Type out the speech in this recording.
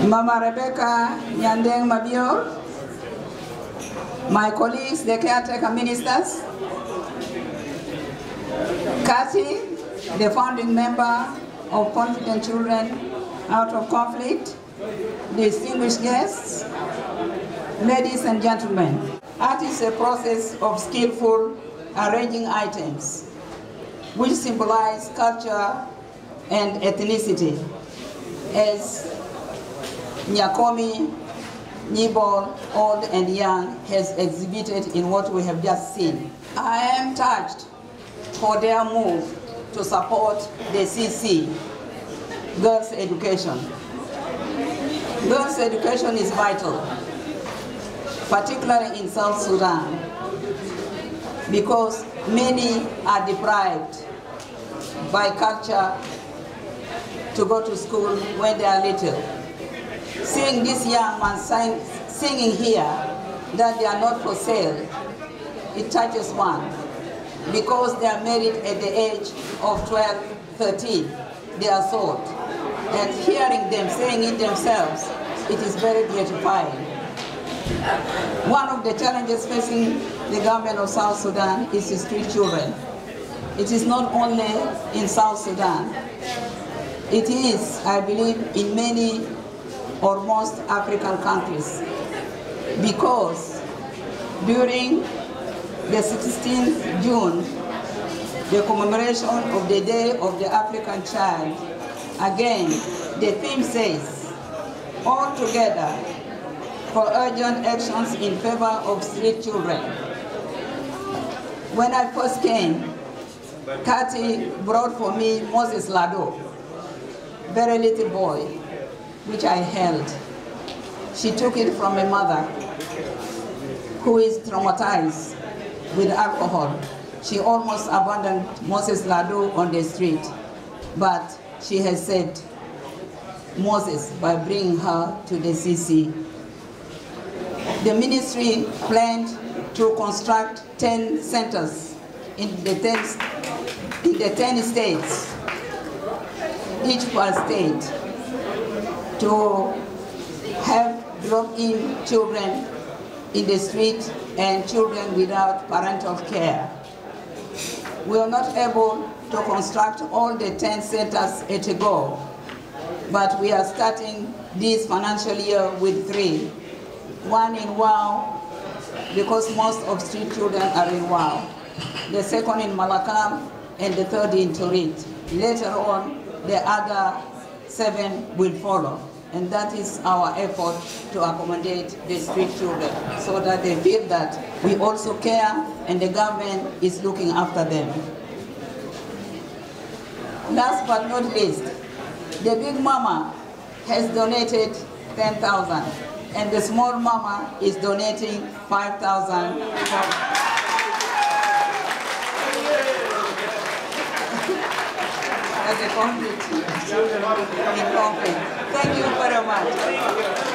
Mama Rebecca Nyandeng Mabior, my colleagues, the caretaker ministers, Kathy, the founding member of Confident Children Out of Conflict, distinguished guests, ladies and gentlemen. Art is a process of skillful arranging items which symbolize culture and ethnicity, as Nyakomi, Nibol, old and young, has exhibited in what we have just seen. I am touched for their move to support the CC, girls' education. Girls' education is vital, particularly in South Sudan, because many are deprived by culture to go to school when they are little. Seeing this young man singing here that they are not for sale, it touches one, because they are married at the age of 12, 13, they are sold. And hearing them saying it themselves, it is very gratifying. One of the challenges facing the government of South Sudan is street children. It is not only in South Sudan. It is, I believe, in many or most African countries, because during the 16th June, the commemoration of the Day of the African Child, again, the theme says, all together for urgent actions in favor of street children. When I first came, Kathy brought for me Moses Lado, very little boy, which I held. She took it from a mother who is traumatized with alcohol. She almost abandoned Moses Lado on the street, but she has saved Moses by bringing her to the CC. The ministry planned to construct 10 centers in the 10 states, each per state, to have drop-in children in the street and children without parental care. We are not able to construct all the 10 centers at a go, but we are starting this financial year with 3. One in Wau, because most of street children are in Wau. The second in Malakal, and the third in Torit. Later on, the other 7 will follow. And that is our effort to accommodate the street children, so that they feel that we also care and the government is looking after them. Last but not least, the big mama has donated 10,000, and the small mama is donating 5,000. As a conflict in conflict. Thank you very much.